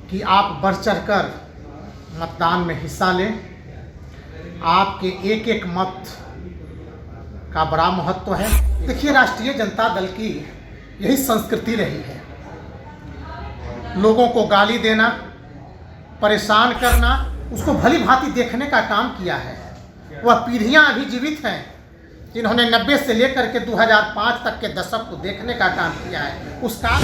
कि आप बढ़ चढ़कर मतदान में हिस्सा लें। आपके एक एक मत का बड़ा महत्व है। देखिए, राष्ट्रीय जनता दल की यही संस्कृति रही है, लोगों को गाली देना, परेशान करना, उसको भली भांति देखने का काम किया है। वह पीढ़ियां अभी जीवित हैं जिन्होंने 90 से लेकर के 2005 तक के दशक को देखने का काम किया है। उसका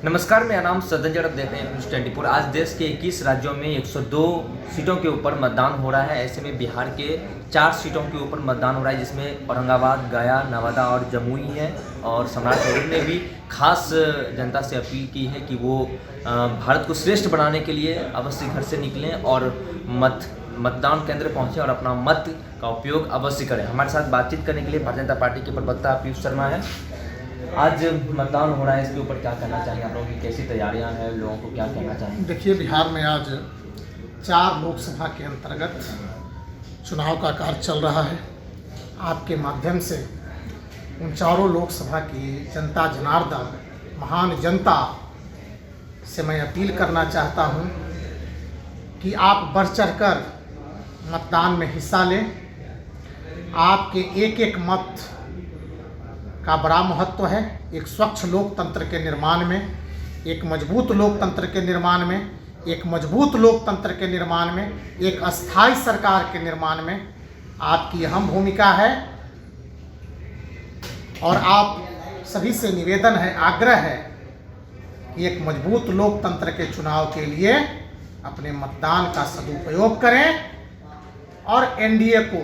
नमस्कार, मेरा नाम सदन जड़प देख रहे हैं न्यूज़ 24। आज देश के 21 राज्यों में 102 सीटों के ऊपर मतदान हो रहा है। ऐसे में बिहार के 4 सीटों के ऊपर मतदान हो रहा है, जिसमें औरंगाबाद, गया, नवादा और जमुई है। और सम्राट चौधरी ने भी खास जनता से अपील की है कि वो भारत को श्रेष्ठ बनाने के लिए अवश्य घर से निकलें और मतदान केंद्र पहुँचें और अपना मत का उपयोग अवश्य करें। हमारे साथ बातचीत करने के लिए भारतीय जनता पार्टी के प्रवक्ता पीयूष शर्मा है। आज मतदान हो रहा है, इसके ऊपर क्या कहना चाहिए? आप लोगों की कैसी तैयारियां हैं, लोगों को क्या कहना चाहिए? देखिए, बिहार में आज 4 लोकसभा के अंतर्गत चुनाव का कार्य चल रहा है। आपके माध्यम से उन चारों लोकसभा की जनता जनार्दन, महान जनता से मैं अपील करना चाहता हूं कि आप बढ़ चढ़कर मतदान में हिस्सा लें। आपके एक एक मत का बड़ा महत्व है। एक स्वच्छ लोकतंत्र के निर्माण में, एक मजबूत लोकतंत्र के निर्माण में, एक मजबूत लोकतंत्र के निर्माण में, एक अस्थायी सरकार के निर्माण में आपकी अहम भूमिका है। और आप सभी से निवेदन है, आग्रह है कि एक मजबूत लोकतंत्र के चुनाव के लिए अपने मतदान का सदुपयोग करें और एनडीए को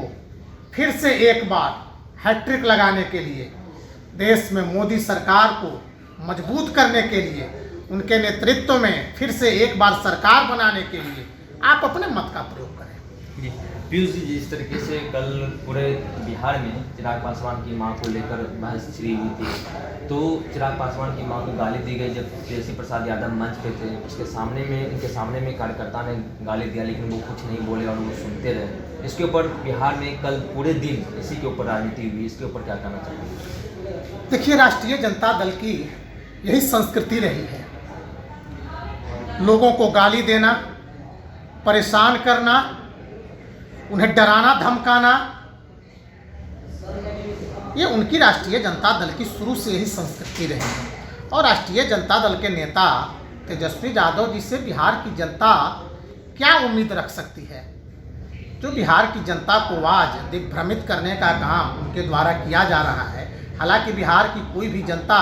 फिर से एक बार हैट्रिक लगाने के लिए, देश में मोदी सरकार को मजबूत करने के लिए, उनके नेतृत्व में फिर से एक बार सरकार बनाने के लिए आप अपने मत का प्रयोग करें। जी पीयूष जी, जिस तरीके से कल पूरे बिहार में चिराग पासवान की मां को लेकर बहस छिड़ी हुई थी, तो चिराग पासवान की मां को गाली दी गई जब तेजस्वी प्रसाद यादव मंच पे थे। उनके सामने में कार्यकर्ता ने गाली दिया, लेकिन वो कुछ नहीं बोले और वो सुनते रहे। इसके ऊपर बिहार में कल पूरे दिन इसी के ऊपर राजनीति हुई, इसके ऊपर क्या कहना चाहिए? देखिए, राष्ट्रीय जनता दल की यही संस्कृति रही है, लोगों को गाली देना, परेशान करना, उन्हें डराना धमकाना, ये उनकी राष्ट्रीय जनता दल की शुरू से ही संस्कृति रही है। और राष्ट्रीय जनता दल के नेता तेजस्वी यादव जी से बिहार की जनता क्या उम्मीद रख सकती है? जो बिहार की जनता को आज दिग्भ्रमित करने का काम उनके द्वारा किया जा रहा है। हालांकि बिहार की कोई भी जनता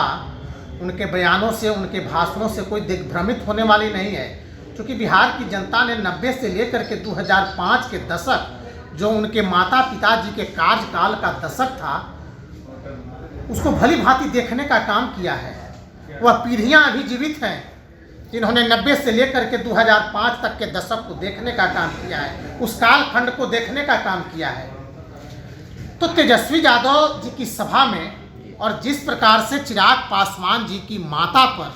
उनके बयानों से, उनके भाषणों से कोई दिग्भ्रमित होने वाली नहीं है, क्योंकि बिहार की जनता ने 90 से लेकर के 2005 के दशक, जो उनके माता पिताजी के कार्यकाल का दशक था, उसको भली भांति देखने का काम किया है। वह पीढ़ियां अभी जीवित हैं जिन्होंने 90 से लेकर के 2005 तक के दशक को देखने का काम किया है, उस कालखंड को देखने का काम किया है। तो तेजस्वी यादव जी की सभा में और जिस प्रकार से चिराग पासवान जी की माता पर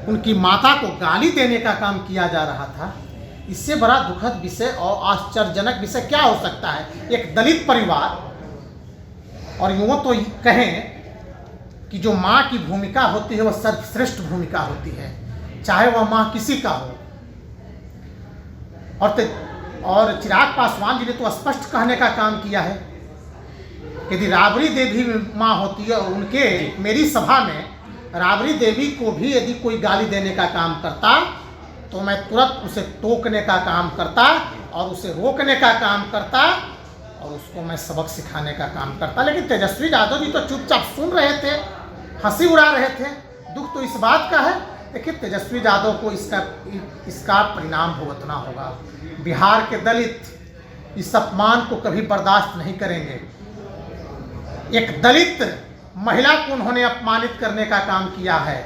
उनकी माता को गाली देने का काम किया जा रहा था, इससे बड़ा दुखद विषय और आश्चर्यजनक विषय क्या हो सकता है? एक दलित परिवार, और यूँ तो कहें कि जो माँ की भूमिका होती है वह सर्वश्रेष्ठ भूमिका होती है, चाहे वह माँ किसी का हो। और चिराग पासवान जी ने तो स्पष्ट कहने का काम किया है, यदि राबड़ी देवी माँ होती है और उनके मेरी सभा में राबड़ी देवी को भी यदि कोई गाली देने का काम करता, तो मैं तुरंत उसे टोकने का काम करता और उसे रोकने का काम करता और उसको मैं सबक सिखाने का काम करता। लेकिन तेजस्वी यादव जी तो चुपचाप सुन रहे थे, हंसी उड़ा रहे थे। दुख तो इस बात का है, देखिए, तेजस्वी यादव को इसका परिणाम भुगतना होगा। बिहार के दलित इस अपमान को कभी बर्दाश्त नहीं करेंगे। एक दलित महिला को उन्होंने अपमानित करने का काम किया है,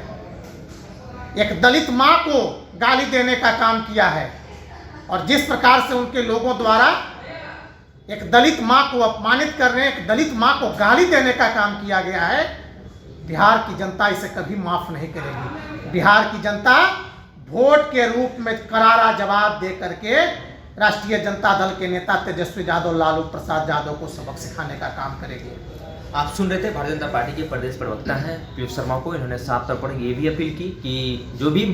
एक दलित माँ को गाली देने का काम किया है। और जिस प्रकार से उनके लोगों द्वारा एक दलित माँ को अपमानित करने, एक दलित माँ को गाली देने का काम किया गया है, बिहार की जनता इसे कभी माफ नहीं करेगी। बिहार की जनता वोट के रूप में करारा जवाब दे करके राष्ट्रीय जनता दल के नेता तेजस्वी यादव लालू प्रसाद यादव को सबक सिखाने का काम करेगी। आप सुन रहे थे भारतीय जनता पार्टी के प्रदेश प्रवक्ता हैं पीयूष शर्मा को। इन्होंने साफ तौर पर ये भी अपील की कि जो भी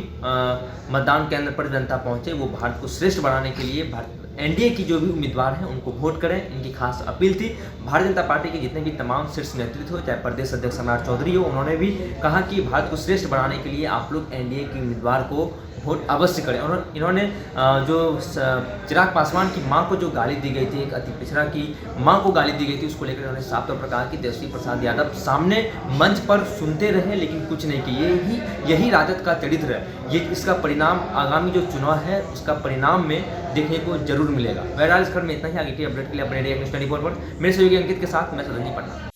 मतदान केंद्र पर जनता पहुंचे वो भारत को श्रेष्ठ बनाने के लिए एनडीए की जो भी उम्मीदवार हैं उनको वोट करें, इनकी खास अपील थी। भारतीय जनता पार्टी के जितने भी तमाम शीर्ष नेतृत्व हो, चाहे प्रदेश अध्यक्ष सम्राट चौधरी हो, उन्होंने भी कहा कि भारत को श्रेष्ठ बनाने के लिए आप लोग एनडीए के उम्मीदवार को वोट अवश्य करें। और इन्होंने जो चिराग पासवान की मां को जो गाली दी गई थी, एक अति पिछड़ा की मां को गाली दी गई थी, उसको लेकर उन्होंने साफ तौर पर कहा कि तेजस्वी प्रसाद यादव सामने मंच पर सुनते रहे लेकिन कुछ नहीं किए। यही राजद का चरित्र है। ये इसका परिणाम आगामी जो चुनाव है उसका परिणाम में देखने को जरूर मिलेगा। बहरहाल इस खबर में इतना ही। आगे की अपडेट के लिए अपने न्यूज़ 24 पर मेरे सहयोगी अंकित के साथ मैं सदन जी पटना।